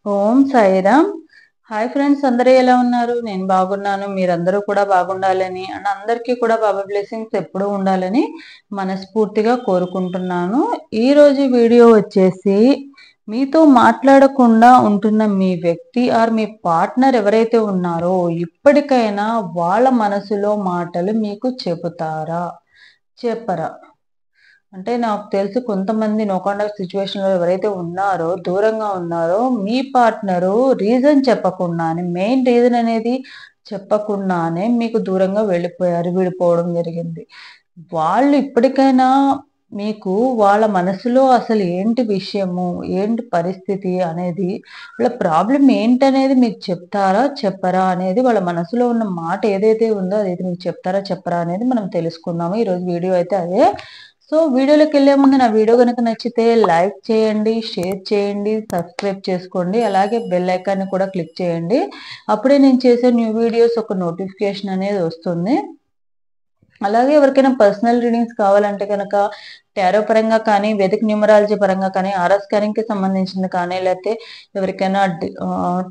ఓం Sairam. Hi friends, అందరూ ఎలా ఉన్నారు? నేను బాగున్నాను. మీరందరూ కూడా బాగుండాలని అండ్ అందరికీ కూడా బాబా బ్లెస్సింగ్స్ ఎప్పుడూ ఉండాలని మనస్ఫూర్తిగా కోరుకుంటున్నాను. ఈరోజు వీడియో వచ్చేసి మీతో మాట్లాడకుండా ఉంటున్న మీ వ్యక్తి ఆర్ మీ పార్ట్నర్ ఎవరైతే ఉన్నారో ఇప్పటికైనా వాళ్ళ మనసులో మాటలు మీకు చెబుతారా, చెప్పరా? అంటే నాకు తెలిసి కొంతమంది నో కాంటాక్ట్ సిచ్యువేషన్ లో ఎవరైతే ఉన్నారో, దూరంగా ఉన్నారో, మీ పార్ట్నరు రీజన్ చెప్పకుండానే, మెయిన్ రీజన్ అనేది చెప్పకుండానే మీకు దూరంగా వెళ్ళిపోయారు, విడిపోవడం జరిగింది. వాళ్ళు ఇప్పటికైనా మీకు వాళ్ళ మనసులో అసలు ఏంటి విషయము, ఏంటి పరిస్థితి అనేది, వాళ్ళ ప్రాబ్లం ఏంటనేది మీకు చెప్తారా, చెప్పరా అనేది, వాళ్ళ మనసులో ఉన్న మాట ఏదైతే ఉందో అదైతే మీకు చెప్తారా, చెప్పరా అనేది మనం తెలుసుకుందాము. ఈరోజు వీడియో అయితే అదే. సో వీడియోలోకి వెళ్ళే ముందు నా వీడియో కనుక నచ్చితే లైక్ చేయండి, షేర్ చేయండి, సబ్స్క్రైబ్ చేసుకోండి, అలాగే బెల్ ఐకాన్ని కూడా క్లిక్ చేయండి. అప్పుడే నేను చేసే న్యూ వీడియోస్ ఒక నోటిఫికేషన్ అనేది వస్తుంది. అలాగే ఎవరికైనా పర్సనల్ రీడింగ్స్ కావాలంటే కనుక టారో పరంగా కానీ, వేదిక్ న్యూమరాలజీ పరంగా కానీ, ఆర్ఆర్ స్కానింగ్ కి సంబంధించింది కానీ, లేకపోతే ఎవరికైనా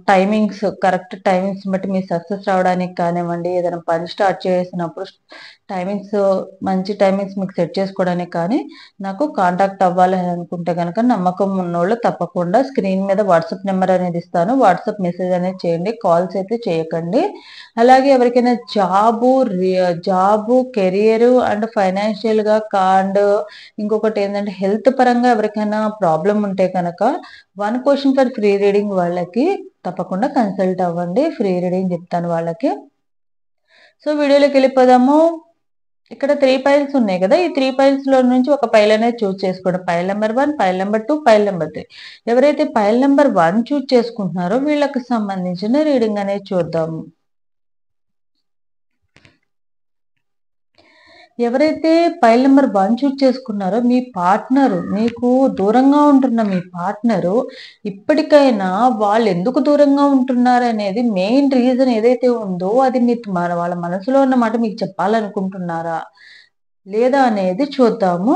టైమింగ్స్, కరెక్ట్ టైమింగ్స్ బట్టి మీ సక్సెస్ రావడానికి కానివ్వండి, ఏదైనా పని స్టార్ట్ చేసినప్పుడు టైమింగ్స్, మంచి టైమింగ్స్ మీకు సెట్ చేసుకోవడానికి కానీ నాకు కాంటాక్ట్ అవ్వాలని అనుకుంటే కనుక నమ్మకం ఉన్నోళ్ళు తప్పకుండా స్క్రీన్ మీద వాట్సాప్ నెంబర్ అనేది ఇస్తాను, వాట్సాప్ మెసేజ్ అనేది చేయండి, కాల్స్ అయితే చేయకండి. అలాగే ఎవరికైనా జాబు, కెరియర్ అండ్ ఫైనాన్షియల్ గా అండ్ ఇంకొకటి ఏంటంటే హెల్త్ పరంగా ఎవరికైనా ప్రాబ్లం ఉంటే కనుక 1 క్వశ్చన్ ఫర్ ఫ్రీ రీడింగ్ వాళ్ళకి తప్పకుండా కన్సల్ట్ అవ్వండి. ఫ్రీ రీడింగ్ చెప్తాను వాళ్ళకి. సో వీడియోలోకి వెళ్ళిపోదాము. ఇక్కడ 3 పైల్స్ ఉన్నాయి కదా, ఈ 3 పైల్స్ లో నుంచి ఒక పైల్ అనేది చూస్ చేసుకోండి. Pile number 1, pile number 2, pile number 3. ఎవరైతే పైల్ నెంబర్ 1 చూస్ చేసుకుంటున్నారో వీళ్ళకి సంబంధించిన రీడింగ్ అనేది చూద్దాము. ఎవరైతే పైల్ నెంబర్ 1 చూస్ చేసుకున్నారో మీ పార్ట్నరు, మీకు దూరంగా ఉంటున్న మీ పార్ట్నరు ఇప్పటికైనా వాళ్ళు ఎందుకు దూరంగా ఉంటున్నారు అనేది మెయిన్ రీజన్ ఏదైతే ఉందో అది మీకు వాళ్ళ మనసులో ఉన్న మాట మీకు చెప్పాలనుకుంటున్నారా లేదా అనేది చూద్దాము.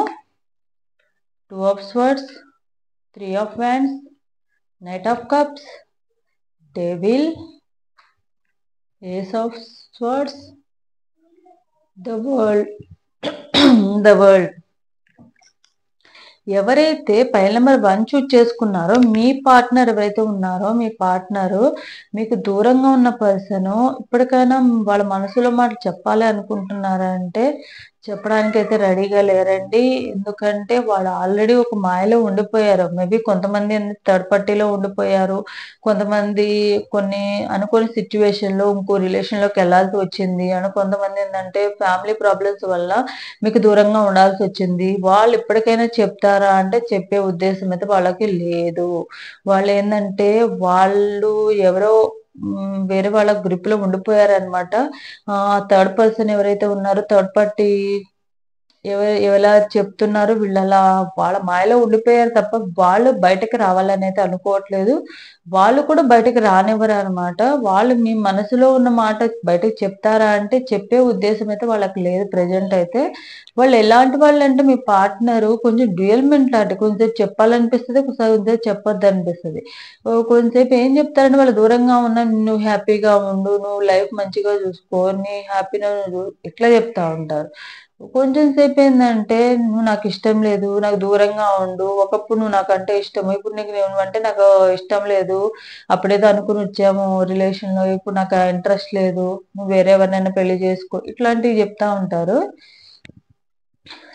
2 of swords, 3 of wands, knight of cups, devil, ace of swords, the world. the world. ఎవరైతే పైల్ నెంబర్ 1 చూస్ చేసుకున్నారో మీ పార్ట్నర్ ఎవరైతే ఉన్నారో, మీ పార్ట్నరు మీకు దూరంగా ఉన్న పర్సన్ ఇప్పటికైనా వాళ్ళ మనసులో మాట చెప్పాలి అనుకుంటున్నారా అంటే చెప్పడానికి అయితే రెడీగా లేరండి. ఎందుకంటే వాళ్ళు ఆల్రెడీ ఒక మాయలో ఉండిపోయారు. మేబీ కొంతమంది థర్డ్ పార్టీలో ఉండిపోయారు, కొంతమంది కొన్ని అనుకోని సిచ్యువేషన్ లో ఇంకో రిలేషన్ లోకి వెళ్లాల్సి వచ్చింది అని, కొంతమంది ఏంటంటే ఫ్యామిలీ ప్రాబ్లమ్స్ వల్ల మీకు దూరంగా ఉండాల్సి వచ్చింది. వాళ్ళు ఇప్పటికైనా చెప్తారా అంటే చెప్పే ఉద్దేశం అయితే వాళ్ళకి లేదు. వాళ్ళు ఏంటంటే వాళ్ళు ఎవరో వేరే వాళ్ళ గ్రూప్ లో ఉండిపోయారనమాట. థర్డ్ పర్సన్ ఎవరైతే ఉన్నారో, థర్డ్ పార్టీ ఎవలా చెప్తున్నారు, వీళ్ళు అలా వాళ్ళ మాయలో ఉండిపోయారు తప్ప వాళ్ళు బయటకు రావాలని అయితే అనుకోవట్లేదు. వాళ్ళు కూడా బయటకు రానివ్వరు అనమాట. వాళ్ళు మీ మనసులో ఉన్న మాట బయటకు చెప్తారా అంటే చెప్పే ఉద్దేశం అయితే వాళ్ళకి లేదు ప్రెజెంట్ అయితే. వాళ్ళు ఎలాంటి వాళ్ళు అంటే మీ పార్ట్నరు కొంచెం డ్యూయల్ మెంటాలిటీ, కొంచెంసేపు చెప్పాలనిపిస్తుంది, కొంచెంసేపు చెప్పొద్దు అనిపిస్తుంది. కొంచెంసేపు ఏం చెప్తారంటే వాళ్ళు దూరంగా ఉన్నా నువ్వు హ్యాపీగా ఉండు, నువ్వు లైఫ్ మంచిగా చూసుకో, నీ హ్యాపీనెస్ ఇట్లా చెప్తా ఉంటారు. కొంచెం సేపు ఏందంటే నువ్వు నాకు ఇష్టం లేదు, నాకు దూరంగా ఉండు, ఒకప్పుడు నువ్వు నాకంటే ఇష్టము, ఇప్పుడు నీకు నువ్వంటే నాకు ఇష్టం లేదు, అప్పుడేదో అనుకుని వచ్చాము రిలేషన్ లో, ఇప్పుడు నాకు ఇంట్రెస్ట్ లేదు, నువ్వు వేరే ఎవరినైనా పెళ్లి చేసుకో, ఇట్లాంటివి చెప్తా ఉంటారు.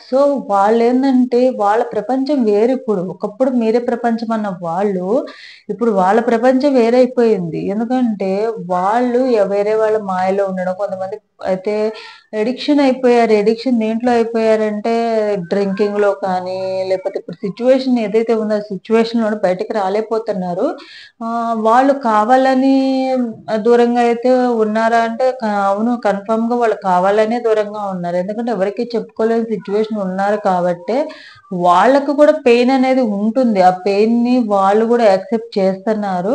సో వాళ్ళు ఏంటంటే వాళ్ళ ప్రపంచం వేరు. ఇప్పుడు ఒకప్పుడు మీరే ప్రపంచం అన్న వాళ్ళు ఇప్పుడు వాళ్ళ ప్రపంచం వేరైపోయింది. ఎందుకంటే వాళ్ళు వేరే వాళ్ళ మాయలో ఉండడం, కొంతమంది అయితే ఎడిక్షన్ అయిపోయారు. ఎడిక్షన్ దేంట్లో అయిపోయారంటే డ్రింకింగ్ లో కానీ, లేకపోతే ఇప్పుడు సిచ్యువేషన్ ఏదైతే ఉందో ఆ సిచ్యువేషన్ లో బయటకు రాలేకపోతున్నారు. వాళ్ళు కావాలని దూరంగా అయితే ఉన్నారా అంటే అవును, కన్ఫర్మ్ గా వాళ్ళు కావాలనే దూరంగా ఉన్నారు. ఎందుకంటే ఎవరికి చెప్పుకోలేని సిచ్యువేషన్ ఉన్నారు కాబట్టి వాళ్ళకు కూడా పెయిన్ అనేది ఉంటుంది. ఆ పెయిన్ ని వాళ్ళు కూడా యాక్సెప్ట్ చేస్తున్నారు.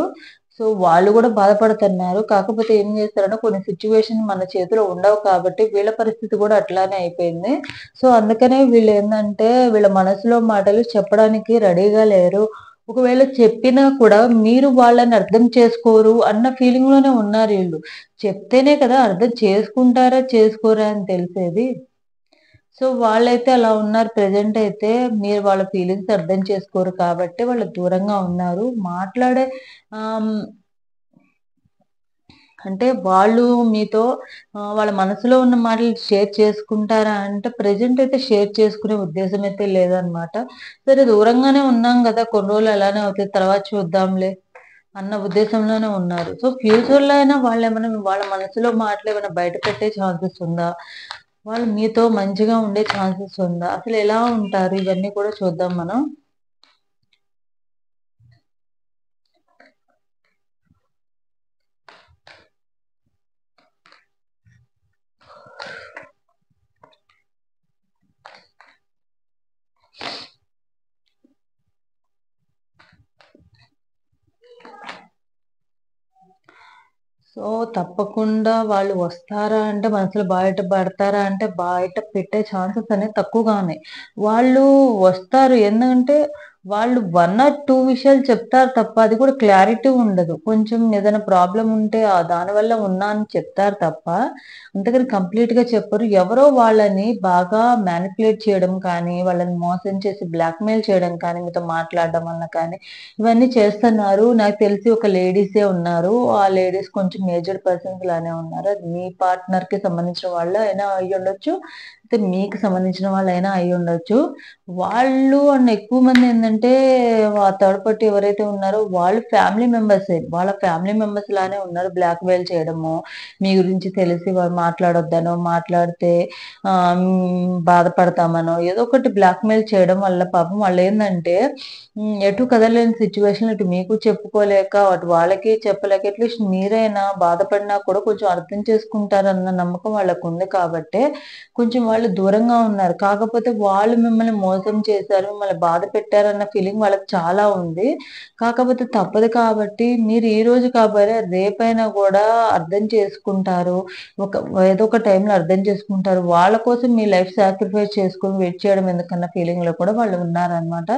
సో వాళ్ళు కూడా బాధపడుతున్నారు. కాకపోతే ఏం చేస్తారంటే కొన్ని సిచ్యువేషన్ మన చేతిలో ఉండవు కాబట్టి వీళ్ళ పరిస్థితి కూడా అట్లానే అయిపోయింది. సో అందుకనే వీళ్ళు ఏంటంటే వీళ్ళ మనసులో మాటలు చెప్పడానికి రెడీగా లేరు. ఒకవేళ చెప్పినా కూడా మీరు వాళ్ళని అర్థం చేసుకోరు అన్న ఫీలింగ్ లోనే ఉన్నారు వీళ్ళు. చెప్తేనే కదా అర్థం చేసుకుంటారా, చేసుకోరా అని తెలిసేది. సో, వాళ్ళైతే అలా ఉన్నారు. ప్రెజెంట్ అయితే మీరు వాళ్ళ ఫీలింగ్స్ అర్థం చేసుకోరు కాబట్టి వాళ్ళు దూరంగా ఉన్నారు. మాట్లాడే ఆహ్, హ్మ్, అంటే వాళ్ళు మీతో వాళ్ళ మనసులో ఉన్న మాటలు షేర్ చేసుకుంటారా అంటే ప్రెజెంట్ అయితే షేర్ చేసుకునే ఉద్దేశం అయితే లేదనమాట. సరే దూరంగానే ఉన్నాం గదా! కొన్ని రోజులు అలానే అవుతది. తర్వాత చూద్దాంలే అన్న ఉద్దేశంలోనే ఉన్నారు. సో, ఫ్యూచర్‌లో అయినా వాళ్ళేమన్నా వాళ్ళ మనసులో మాటలేమైనా బయట పెట్టే ఛాన్సెస్ ఉందా? వాళ్ళు మీతో మంచిగా ఉండే ఛాన్సెస్ ఉందా? అసలెలా ఉంటారు? ఇవన్నీ కూడా చూద్దాం మనం. సో, తప్పకుండా వాళ్ళు వస్తారా అంటే మనసులో బయట పడతారా అంటే బయట పెట్టే ఛాన్సెస్ అనేవి తక్కువగా ఉన్నాయి. వాళ్ళు వస్తారు. ఎందుకంటే వాళ్ళు 1 ఆర్ 2 విషయాలు చెప్తారు తప్ప అది కూడా క్లారిటీ ఉండదు. కొంచెం ఏదైనా ప్రాబ్లమ్ ఉంటే దానివల్ల ఉన్నా అని చెప్తారు తప్ప, అంతేగాని కంప్లీట్‌గా చెప్పరు. ఎవరో వాళ్ళని బాగా మ్యానిప్యులేట్ చేయడం కానీ, వాళ్ళని మోసం చేసి బ్లాక్‌మెయిల్ చేయడం కానీ, మీతో మాట్లాడడం వల్ల కానీ ఇవన్నీ చేస్తన్నారు. నాకు తెలిసి ఒక లేడీసే ఉన్నారు. ఆ లేడీస్ కొంచెం ఏజ్డ్ పర్సన్స్ లానే ఉన్నారు. అది మీ పార్ట్నర్‌కి సంబంధించిన వాళ్ళైనా అయ్యుండొచ్చు. అయితే మీకు సంబంధించిన వాళ్ళైనా అయ్యుండొచ్చు. వాళ్ళు ఎక్కువ మందేందంటే థర్డ్ పార్టీ ఎవరైతే ఉన్నారో వాళ్ళు ఫ్యామిలీ మెంబర్సే. వాళ్ళ ఫ్యామిలీ మెంబర్స్ లానే ఉన్నారు. బ్లాక్‌మెయిల్ చేయడము, మీ గురించి తెలిసి వాళ్ళు మాట్లాడొద్దనో, మాట్లాడితే బాధపడతామనో ఏదో ఒకటి బ్లాక్‌మెయిల్ చేయడం వల్ల పాపం వాళ్ళేందంటే ఎటు కదలలేని సిట్యుయేషన్‌లో ఇటు మీకు చెప్పుకోలేక, అటు వాళ్ళకి చెప్పలేక అట్‌లీస్ట్ మీరైనా బాధపడినా కూడా కొంచెం అర్థం చేసుకుంటారన్న నమ్మకం వాళ్ళకుంది కాబట్టే, కొంచెం వాళ్ళు దూరంగా ఉన్నారు. కాకపోతే వాళ్ళు మిమ్మల్ని మోసం చేశారు, మిమ్మల్ని బాధ పెట్టారన్న ఫీలింగ్ వాళ్ళకి చాలా ఉంది. కాకపోతే తప్పదు కాబట్టి మీరు ఈ రోజు కాపోయినా రేపైనా గూడా అర్థం చేసుకుంటారు. ఒక ఏదో ఒక టైంలో అర్థం చేసుకుంటారు. వాళ్ళ కోసం మీ లైఫ్ సాక్రిఫైస్ చేసుకొని వెయిట్ చేయడం ఎందుకన్న ఫీలింగ్‌లో కూడా వాళ్ళు ఉన్నారనమాట.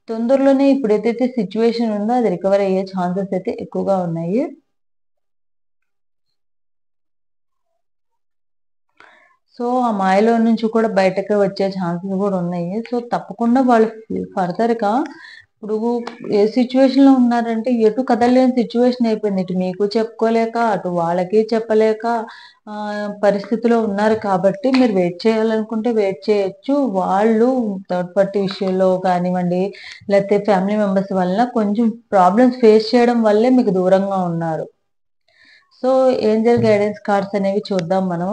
తొందరలోనే ఇప్పుడేదైతే సిట్యుయేషన్ ఉందో అది రికవర్ అయ్యే ఛాన్సెస్ అయితే ఎక్కువగా ఉన్నాయి. సో, ఆ మాయలో నుంచి కూడా బయటకి వచ్చే ఛాన్సెస్ గూడా ఉన్నాయి. సో, తప్పకుండా వాళ్ళు ఫర్దర్‌గా ఇప్పుడు ఏ సిట్యుయేషన్‌లో ఉన్నారంటే ఎటు కదలలేని సిట్యుయేషన్ అయిపోయింది. ఇటు మీకు చెప్పుకోలేక, అటు వాళ్ళకి చెప్పలేక పరిస్థితిలో ఉన్నారు కాబట్టి మీరు వెయిట్ చేయాలనుకుంటే వెయిట్ చేయొచ్చు. వాళ్ళు థర్డ్ పార్టీ విషయంలో కానివ్వండి, లేతే ఫ్యామిలీ మెంబర్స్ వలన కొంచెం ప్రాబ్లమ్స్ ఫేస్ చేయడం వల్లే మీకు దూరంగా ఉన్నారు. సో, ఏంజెల్ గైడెన్స్ కార్డ్స్ అనేవి చూద్దాం మనం.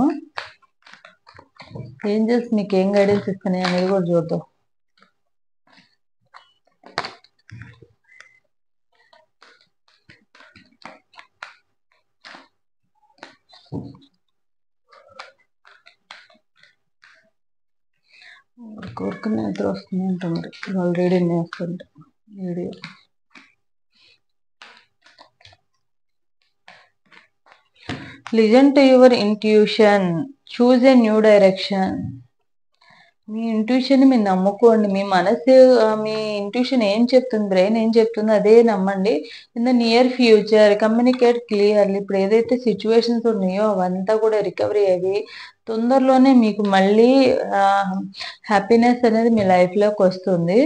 ఏంజెల్స్ మీకేం గైడెన్స్ ఇస్తున్నాయి అనేది కూడా చూద్దాం. ఊరికూరికనే నిద్ర వస్తుందంట మరి. ఇవాళ రీడింగ్ చేస్తుంటే video. Listen to your intuition. Choose a new direction. మీ ఇంట్యూషన్‌ని మీరు నమ్ముకోండి. మీ మనసు మీ ఇంట్యూషన్ ఏం చెప్తుంది, బ్రెయిన్ ఏం చెప్తుందో అదే నమ్మండి. In the near future communicate clearly. ఇప్పుడు ఏదైతే సిట్యుయేషన్స్ ఉన్నాయో అవంతా కూడా రికవరీ అయ్యి తొందరలోనే మీకు మళ్ళీ ఆహ్, హ్యాపీనెస్ అనేది మీ లైఫ్‌లోకొస్తుంది.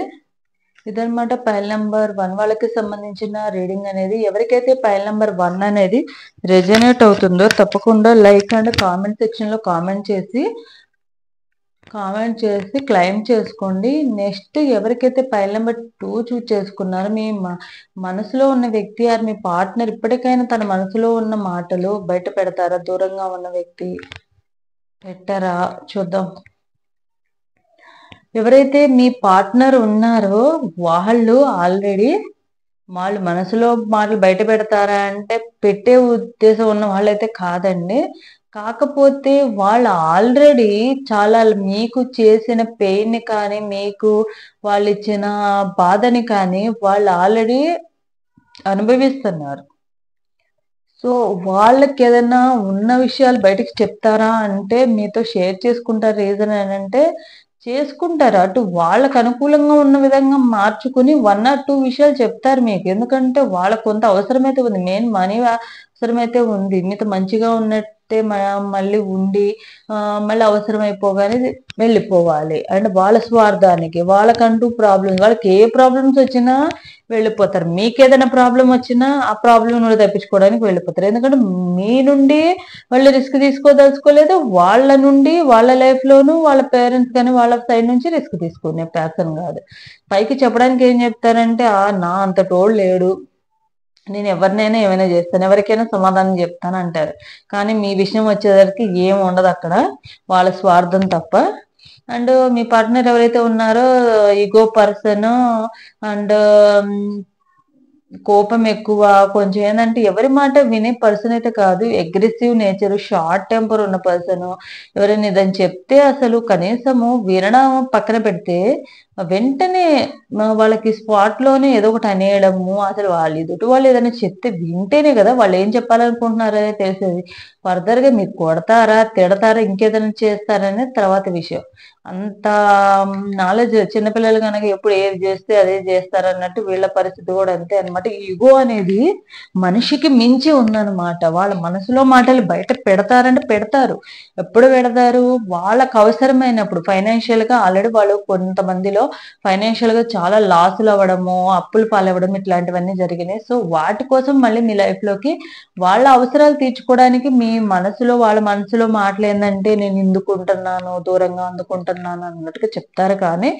ఇదనమాట పైల్ నంబర్ 1 వాళ్ళకి సంబంధించిన రీడింగ్ అనేది. ఎవరికైతే పైల్ నంబర్ 1 అనేది రెజొనేట్ అవుతుందో తప్పకుండా లైక్ అండ్ కామెంట్ సెక్షన్‌లో కామెంట్ చేసి క్లెయిమ్ చేసుకోండి. నెక్స్ట్ ఎవరికైతే పైల్ నంబర్ 2 చూజ్ చేసుకున్నారో మీ మనసులో ఉన్న వ్యక్తి ఆర్ మీ పార్ట్నర్ ఇప్పటికైనా తన మనసులో ఉన్న మాటలు బయట పెడతారా? దూరంగా ఉన్న వ్యక్తి పెట్టరా? చూద్దాం. ఎవరైతే మీ పార్ట్నర్ ఉన్నారో వాళ్ళు ఆల్రెడీ వాళ్ళు మనసులో మాటలు బయట పెడతారా అంటే పెట్టే ఉద్దేశం ఉన్న వాళ్ళైతే కాదండి. కాకపోతే వాళ్ళు ఆల్రెడీ చాలా మీకు చేసిన పెయిన్‌ని కానీ, మీకు వాళ్ళిచ్చిన బాధని కానీ వాళ్ళు ఆల్రెడీ అనుభవిస్తున్నారు. సో, వాళ్ళకేదన్నా ఉన్న విషయాలు బయటికి చెప్తారా అంటే మీతో షేర్ చేసుకుంటారు రీజన్ అనంటే చేసుకుంటారు. అటు వాళ్ళకి అనుకూలంగా ఉన్న విధంగా మార్చుకొని 1 ఆర్ 2 విషయాలు చెప్తారు మీకు. ఎందుకంటే వాళ్ళకి కొంత అవసరమైతే ఉంది. మెయిన్ మనీ అవసరమైతే ఉంది. మీతో మంచిగా ఉన్నట్టే మళ్ళీ ఉండి మళ్ళీ అవసరమైపోగానే వెళ్ళిపోవాలి. అండ్ వాళ్ళ స్వార్థానికి, వాళ్ళకంటూ వాళ్ళకి ఏ ప్రాబ్లమ్స్ వచ్చినా వెళ్ళిపోతారు. మీకేదైనా ప్రాబ్లమ్ వచ్చినా ఆ ప్రాబ్లమ్ నుండి తప్పించుకోవడానికి వెళ్ళిపోతారు. ఎందుకంటే మీ నుండి వాళ్ళు రిస్క్ తీసుకోదలుచుకోలేదు. వాళ్ళ నుండి వాళ్ళ లైఫ్‌లోనూ వాళ్ళ పేరెంట్స్ గాని వాళ్ళ సైడ్ నుంచి రిస్క్ తీసుకునే పర్సన్ కాదు. పైకి చెప్పడానికి ఏం చెప్తారంటే, నా అంతటోడు లేడు. నేను ఎవరినైనా ఏమైనా చేస్తాను. ఎవరికైనా సమాధానం చెప్తానంటారు. కానీ మీ విషయం వచ్చేసరికి ఏం ఉండదక్కడ. వాళ్ళ స్వార్థం తప్ప. అండ్ మీ పార్ట్నర్ ఎవరైతే ఉన్నారో ఈగో పర్సన్ అండ్ కోపం ఎక్కువ, కొంచెం ఏందంటే ఎవరి మాట వినే పర్సన్ అయితే కాదు. అగ్రెసివ్ నేచర్, షార్ట్ టెంపర్ ఉన్న పర్సన్. ఎవరైనా ఏదైనా చెప్తే అసలు కనీసము వినడం పక్కన పెడితే వెంటనే వాళ్ళకి స్పాట్ లోనే ఏదో ఒకటి అనేయడము. అసలు వాళ్ళు ఎదుటి వాళ్ళు ఏదైనా చెప్తే వింటేనే కదా వాళ్ళు ఏం చెప్పాలనుకుంటున్నారో తెలిసేది. ఫర్దర్ గా మీరు కొడతారా, తిడతారా, ఇంకేదైనా చేస్తారనేది తర్వాత విషయం. అంత నాలెడ్జ్ చిన్నపిల్లలు కనుక ఎప్పుడు ఏది చేస్తే అదే చేస్తారు అన్నట్టు వీళ్ళ పరిస్థితి కూడా అంతే అనమాట. ఈగో అనేది మనిషికి మించి ఉందన్నమాట. వాళ్ళ మనసులో మాటలు బయట పెడతారంటే పెడతారు. ఎప్పుడు పెడతారు? వాళ్ళకు అవసరమైనప్పుడు. ఫైనాన్షియల్ గా ఆల్రెడీ వాళ్ళు కొంతమందిలో ఫైనాన్షియల్ గా చాలా లాసులు అవ్వడము, అప్పులు పాలవ్వడం ఇట్లాంటివన్నీ జరిగినాయి. సో వాటి కోసం మళ్ళీ మీ లైఫ్ లోకి వాళ్ళ అవసరాలు తీర్చుకోవడానికి మీ వాళ్ళ మనసులో మాటలు ఏంటంటే నేను ఇందుకుంటున్నాను, దూరంగా అందుకుంటున్నాను అన్నట్టుగా చెప్తారు. కానీ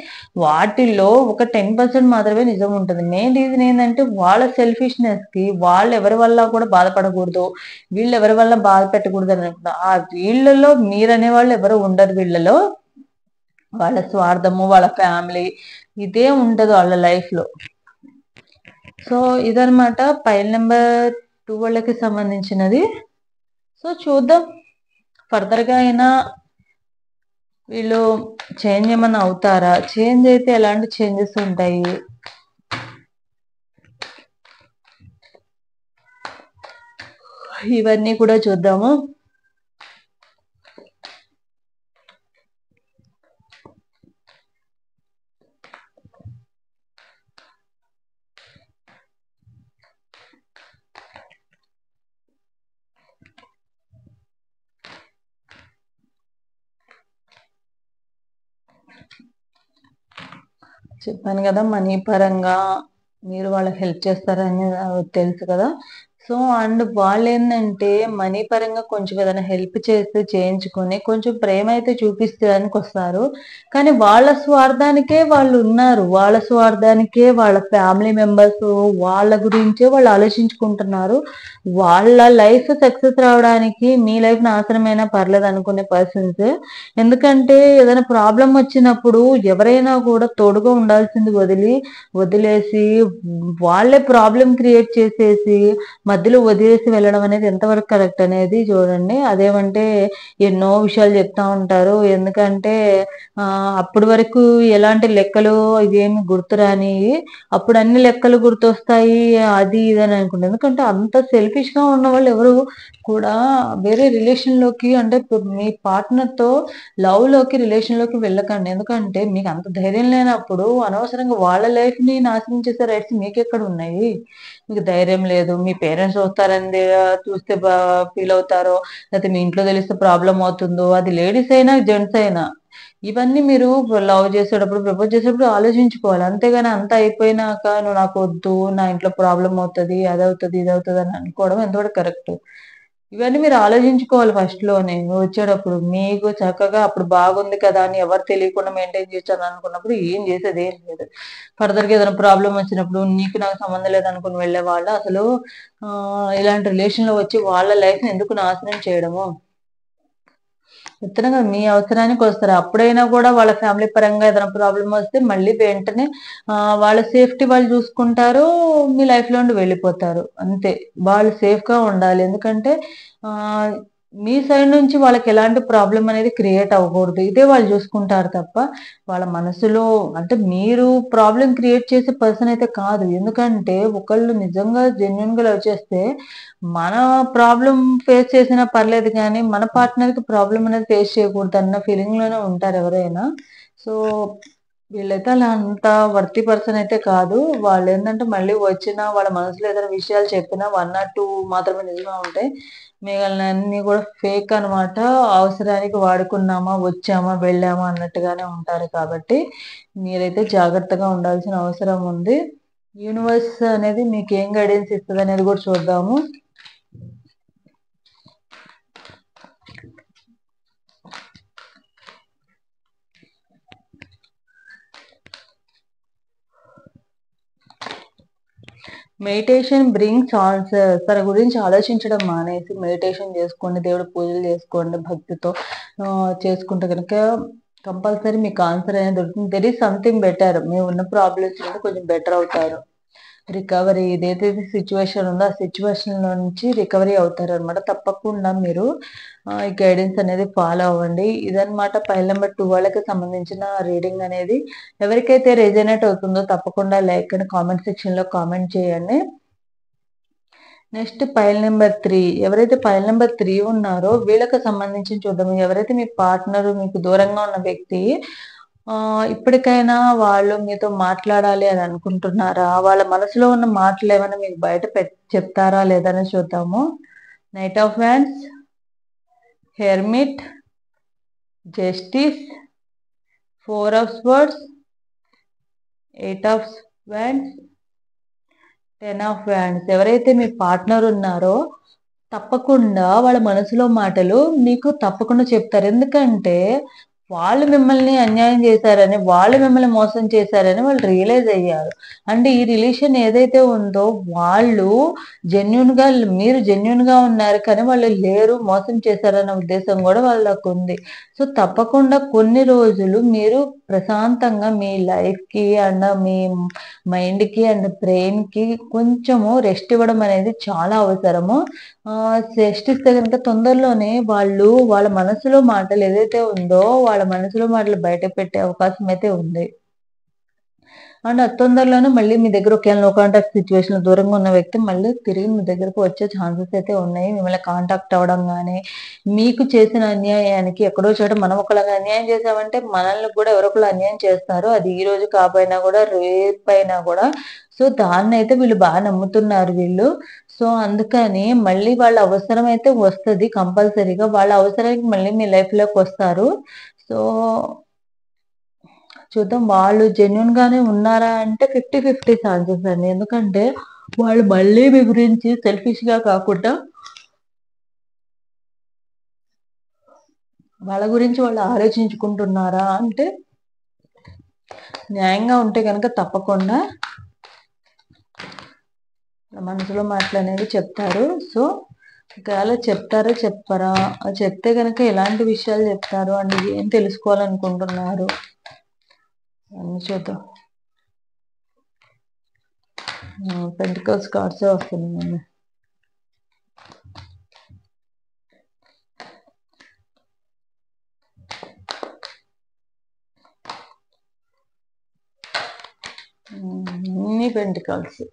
వాటిల్లో ఒక 10% మాత్రమే నిజం ఉంటుంది. మెయిన్ రీజన్ ఏంటంటే వాళ్ళ సెల్ఫిష్నెస్ కి వాళ్ళు ఎవరి వల్ల కూడా బాధపడకూడదు, వీళ్ళు ఎవరి వల్ల బాధ పెట్టకూడదు అని అనుకుంటారు. ఆ వీళ్ళలో మీరనే వాళ్ళు ఎవరు ఉండరు. వీళ్ళలో వాళ్ళ స్వార్థము, వాళ్ళ ఫ్యామిలీ ఇదే ఉండదు వాళ్ళ లైఫ్ లో. సో ఇదనమాట పైల్ నెంబర్ 2 వాళ్ళకి సంబంధించినది. సో చూద్దాం ఫర్దర్ గా అయినా వీళ్ళు చేంజ్ ఏమన్నా అవుతారా, చేంజ్ అయితే ఎలాంటి చేంజెస్ ఉంటాయి, ఇవన్నీ కూడా చూద్దాము. చెప్పాను కదా మనీ పరంగా మీరు వాళ్ళకి హెల్ప్ చేస్తారని తెలుసు కదా. సో అండ్ వాళ్ళు ఏంటంటే మనీ పరంగా కొంచెం ఏదైనా హెల్ప్ చేస్తే చేయించుకొని కొంచెం ప్రేమ అయితే చూపిస్తానికి వస్తారు. కానీ వాళ్ళ స్వార్థానికే వాళ్ళు ఉన్నారు. వాళ్ళ స్వార్థానికే వాళ్ళ ఫ్యామిలీ మెంబర్స్ వాళ్ళ గురించే వాళ్ళు ఆలోచించుకుంటున్నారు. వాళ్ళ లైఫ్ సక్సెస్ రావడానికి మీ లైఫ్ నాశనమైనా పర్లేదు అనుకునే పర్సన్స్. ఎందుకంటే ఏదైనా ప్రాబ్లం వచ్చినప్పుడు ఎవరైనా కూడా తోడుగా ఉండాల్సింది వదిలేసి వాళ్ళే ప్రాబ్లం క్రియేట్ చేసేసి మధ్యలో వదిలేసి వెళ్ళడం అనేది ఎంతవరకు కరెక్ట్ అనేది చూడండి. అదేమంటే ఎన్నో విషయాలు చెప్తా ఉంటారు. ఎందుకంటే అప్పటి వరకు ఎలాంటి లెక్కలు ఇవేమి గుర్తురాని అప్పుడు అన్ని లెక్కలు గుర్తొస్తాయి అది ఇది అని అనుకుంటారు. ఎందుకంటే అంత సెల్ఫిష్ గా ఉన్న వాళ్ళు ఎవరు కూడా వేరే రిలేషన్ లోకి అంటే మీ పార్ట్నర్ తో లవ్ లోకి రిలేషన్ లోకి వెళ్ళకండి. ఎందుకంటే మీకు అంత ధైర్యం లేనప్పుడు అనవసరంగా వాళ్ళ లైఫ్ ని నాశనం చేసే రైట్స్ మీకు ఎక్కడ ఉన్నాయి. మీకు ధైర్యం లేదు, మీ పేరెంట్స్ వస్తారని చూస్తే ఫీల్ అవుతారో, లేకపోతే మీ ఇంట్లో తెలిస్తే ప్రాబ్లం అవుతుందో, అది లేడీస్ అయినా జెంట్స్ అయినా ఇవన్నీ మీరు లవ్ చేసేటప్పుడు ప్రపోజ్ చేసేటప్పుడు ఆలోచించుకోవాలి. అంతేగాని అంత అయిపోయినాక నువ్వు నాకు వద్దు, నా ఇంట్లో ప్రాబ్లం అవుతుంది, అది అవుతుంది ఇది అవుతుంది అని అనుకోవడం ఎంతవరకు కరెక్ట్. ఇవన్నీ మీరు ఆలోచించుకోవాలి ఫస్ట్ లోనే వచ్చేటప్పుడు. మీకు చక్కగా అప్పుడు బాగుంది కదా అని ఎవరు తెలియకుండా మెయింటైన్ చేస్తాను అనుకున్నప్పుడు ఏం చేసేది ఏం లేదు. ఫర్దర్ గా ఏదైనా ప్రాబ్లం వచ్చినప్పుడు నీకు నాకు సంబంధం లేదు అనుకుని వెళ్ళే వాళ్ళు అసలు ఇలాంటి రిలేషన్ లో వచ్చి వాళ్ళ లైఫ్ ని ఎందుకు నాశనం చేయడము. చెప్తున్నా కదా మీ అవసరానికి వస్తారు. అప్పుడైనా కూడా వాళ్ళ ఫ్యామిలీ పరంగా ఏదైనా ప్రాబ్లం వస్తే మళ్ళీ వెంటనే వాళ్ళ సేఫ్టీ వాళ్ళు చూసుకుంటారు. మీ లైఫ్ లో నుండి వెళ్ళిపోతారు అంతే. వాళ్ళు సేఫ్ గా ఉండాలి. ఎందుకంటే ఆ మీ సైడ్ నుంచి వాళ్ళకి ఎలాంటి ప్రాబ్లం అనేది క్రియేట్ అవ్వకూడదు. ఇదే వాళ్ళు చూసుకుంటారు తప్ప వాళ్ళ మనసులో అంటే మీరు ప్రాబ్లం క్రియేట్ చేసే పర్సన్ అయితే కాదు. ఎందుకంటే ఒకళ్ళు నిజంగా జెన్యున్ గా లవ్ చేస్తే మన ప్రాబ్లం ఫేస్ చేసినా పర్లేదు కానీ మన పార్ట్నర్ కి ప్రాబ్లం అనేది ఫేస్ చేయకూడదు అన్న ఫీలింగ్ లోనే ఉంటారు ఎవరైనా. సో సో వీళ్ళైతే అలా అంత వర్తి పర్సన్ అయితే కాదు. వాళ్ళు ఏంటంటే మళ్ళీ వచ్చినా వాళ్ళ మనసులో ఏదైనా విషయాలు చెప్పినా 1 ఆర్ 2 మాత్రమే నిజంగా ఉంటాయి. మిగిలినన్ని కూడా ఫేక్ అనమాట. అవసరానికి వాడుకున్నామా, వచ్చామా, వెళ్ళామా అన్నట్టుగానే ఉంటారు. కాబట్టి మీరైతే జాగ్రత్తగా ఉండాల్సిన అవసరం ఉంది. యూనివర్స్ అనేది మీకు ఏం గైడెన్స్ ఇస్తుంది అనేది కూడా చూద్దాము. Meditation brings answers. తన గురించి ఆలోచించడం మానేసి మెడిటేషన్ చేసుకోండి, దేవుడి పూజలు చేసుకోండి, భక్తితో చేసుకుంటే కనుక కంపల్సరీ మీకు ఆన్సర్ అనేది దొరుకుతుంది. There is something better. మేము ఉన్న ప్రాబ్లమ్స్ నుండి కొంచెం బెటర్ అవుతారు. రికవరీ ఏదైతే సిచ్యువేషన్ ఉందో ఆ సిచ్యువేషన్ నుంచి రికవరీ అవుతారు అనమాట. తప్పకుండా మీరు ఈ గైడెన్స్ అనేది ఫాలో అవ్వండి. ఇదనమాట ఫైల్ నెంబర్ 2 వాళ్ళకి సంబంధించిన రీడింగ్ అనేది. ఎవరికైతే రెజనేట్ అవుతుందో తప్పకుండా లైక్ అండ్ కామెంట్ సెక్షన్ లో కామెంట్ చేయండి. Next pile number 3. ఎవరైతే పైల్ నెంబర్ 3 ఉన్నారో వీళ్ళకి సంబంధించి చూద్దాం. ఎవరైతే మీ పార్ట్నర్ మీకు దూరంగా ఉన్న వ్యక్తి ఇప్పటికైనా వాళ్ళు మీతో మాట్లాడాలి అని అనుకుంటున్నారా? వాళ్ళ మనసులో ఉన్న మాటలు ఏమైనా మీకు బయట చెప్తారా లేదని చూద్దాము. Knight of wands, hermit, justice, 4 of swords, 8 of wands, 10 of wands. ఎవరైతే మీ పార్ట్నర్ ఉన్నారో తప్పకుండా వాళ్ళ మనసులో మాటలు మీకు తప్పకుండా చెప్తారు. ఎందుకంటే వాళ్ళు మిమ్మల్ని అన్యాయం చేశారని, వాళ్ళు మిమ్మల్ని మోసం చేశారని వాళ్ళు రియలైజ్ అయ్యారు. అంటే ఈ రిలేషన్ ఏదైతే ఉందో వాళ్ళు మీరు జెన్యున్ గా ఉన్నారు కానీ వాళ్ళు లేరు, మోసం చేశారన్న ఉద్దేశం కూడా వాళ్ళకు ఉంది. సో తప్పకుండా కొన్ని రోజులు మీరు ప్రశాంతంగా మీ లైఫ్ కి అండ్ మీ మైండ్ కి అండ్ బ్రెయిన్ కి కొంచెము రెస్ట్ ఇవ్వడం అనేది చాలా అవసరము. రెస్ట్ ఇస్తే కనుక తొందరలోనే వాళ్ళు వాళ్ళ మనసులో మాటలు ఏదైతే ఉందో వాళ్ళ మనసులో మాటలు బయట పెట్టే అవకాశం అయితే ఉంది. అండ్ తొందరలోనే మళ్ళీ మీ దగ్గర నో కాంటాక్ట్ సిచ్యువేషన్ దూరంగా ఉన్న వ్యక్తి మళ్ళీ తిరిగి మీ దగ్గరకు వచ్చే ఛాన్సెస్ అయితే ఉన్నాయి. మిమ్మల్ని కాంటాక్ట్ అవ్వడం కానీ, మీకు చేసిన అన్యాయానికి ఎక్కడో చోట మనం ఒకళ్ళకి అన్యాయం చేసామంటే మనల్ని కూడా ఎవరొకళ్ళు అన్యాయం చేస్తారు. అది ఈ రోజు కాకపోయినా కూడా రేపైనా కూడా. సో దాన్ని అయితే వీళ్ళు బాగా నమ్ముతున్నారు వీళ్ళు. సో అందుకని మళ్ళీ వాళ్ళ అవసరం అయితే వస్తుంది కంపల్సరీగా. వాళ్ళ అవసరానికి మళ్ళీ మీ లైఫ్ లోకి వస్తారు. సో చూద్దాం వాళ్ళు జెన్యున్ గానే ఉన్నారా అంటే 50-50 ఛాన్సెస్ అండి. ఎందుకంటే వాళ్ళు మళ్ళీ మీ గురించి సెల్ఫిష్ గా కాకుండా వాళ్ళ గురించి వాళ్ళు ఆలోచించుకుంటున్నారా అంటే న్యాయంగా ఉంటే కనుక తప్పకుండా మనసులో మాటలు అనేవి చెప్తారు. సో ఒకవేళ చెప్తారా చెప్పరా, చెప్తే కనుక ఎలాంటి విషయాలు చెప్తారు అండ్ ఏం తెలుసుకోవాలనుకుంటున్నారు అన్ని చూద్దాం. పెంటికల్స్ కార్డ్స్ వస్తున్నాయి. అన్ని పెంటికల్స్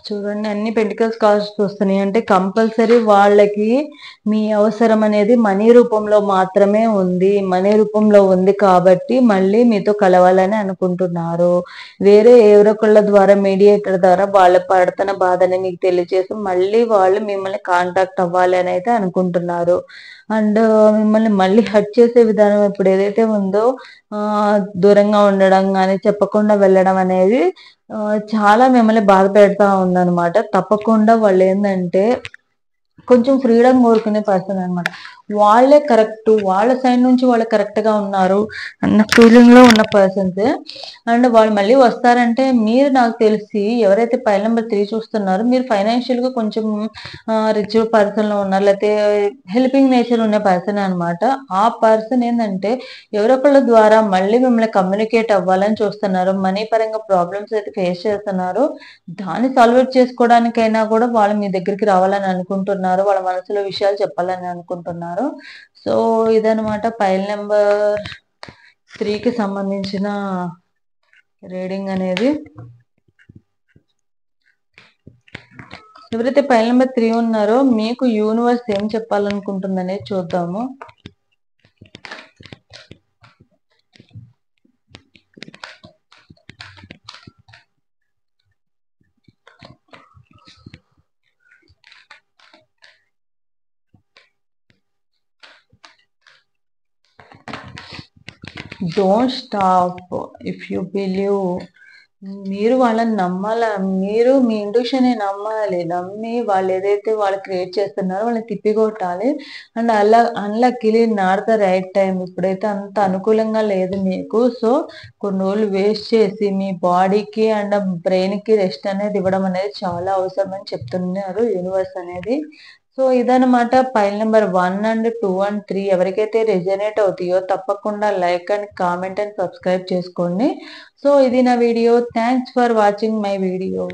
చూడండి, అన్ని పెంటికల్స్ కాస్ట్ వస్తున్నాయి. అంటే కంపల్సరీ వాళ్ళకి మీ అవసరం అనేది మనీ రూపంలో మాత్రమే ఉంది. మనీ రూపంలో ఉంది కాబట్టి మళ్ళీ మీతో కలవాలని అనుకుంటున్నారు. వేరే ఎవరొకళ్ళ ద్వారా మీడియేటర్ ద్వారా వాళ్ళ పడుతున్న బాధని మీకు తెలియజేసి మళ్ళీ వాళ్ళు మిమ్మల్ని కాంటాక్ట్ అవ్వాలి అని అయితే అనుకుంటున్నారు. అండ్ మిమ్మల్ని మళ్ళీ హర్ట్ చేసే విధానం ఇప్పుడు ఏదైతే ఉందో దూరంగా ఉండడం కానీ, చెప్పకుండా వెళ్ళడం అనేది చాలా మిమ్మల్ని బాధ పెడతా ఉందన్నమాట. తప్పకుండా వాళ్ళు ఏంటంటే కొంచెం ఫ్రీడమ్ కోరుకునే పర్సన్ అనమాట. వాళ్ళే కరెక్ట్, వాళ్ళ సైడ్ నుంచి వాళ్ళు కరెక్ట్ గా ఉన్నారు అన్న ఫీలింగ్ లో ఉన్న పర్సన్స్. అండ్ వాళ్ళు మళ్ళీ వస్తారంటే మీరు నాకు తెలిసి ఎవరైతే పైల్ నెంబర్ 3 చూస్తున్నారో మీరు ఫైనాన్షియల్ గా కొంచెం రిచ్ పర్సన్ లో ఉన్నారు, లేకపోతే హెల్పింగ్ నేచర్ ఉన్న పర్సన్ అనమాట. ఆ పర్సన్ ఏంటంటే ఎవరొకళ్ళ ద్వారా మళ్ళీ మిమ్మల్ని కమ్యూనికేట్ అవ్వాలని చూస్తున్నారు. మనీ పరంగా ప్రాబ్లమ్స్ అయితే ఫేస్ చేస్తున్నారు. దాన్ని సాల్వ్ చేసుకోవడానికైనా కూడా వాళ్ళు మీ దగ్గరికి రావాలని అనుకుంటున్నారు. వాళ్ళ మనసులో విషయాలు చెప్పాలని అనుకుంటున్నారు. సో ఇదనమాట పైల్ నెంబర్ 3కి సంబంధించిన రీడింగ్ అనేది. ఎవరైతే పైల్ నెంబర్ 3 ఉన్నారో మీకు యూనివర్స్ ఏం చెప్పాలనుకుంటుందనేది చూద్దాము. Don't stop if you believe. మీరు వాళ్ళని నమ్మాల. మీరు మీ ఇంట్యూషన్‌ని నమ్మాలి. నమ్మి వాళ్ళు ఏదైతే వాళ్ళు క్రియేట్ చేస్తున్నారో వాళ్ళని తిప్పికొట్టాలి. And unluckily not the right time. ఇప్పుడైతే అంత అనుకూలంగా లేదు మీకు. సో, కొన్ని రోజులు వేస్ట్ చేసి మీ బాడీకి అండ్ బ్రెయిన్‌కి రెస్ట్ అనేది ఇవ్వడం అనేది చాలా అవసరం అని చెప్తున్నారు యూనివర్స్ అనేది. సో, ఇదనమాట ఫైల్ నంబర్ 1 అండ్ 2 అండ్ 3 ఎవరికైతే రెజొనేట్ అవుతాయో తప్పకుండా like and comment and subscribe చేసుకోండి. సో, ఇది నా video. Thanks for watching my video.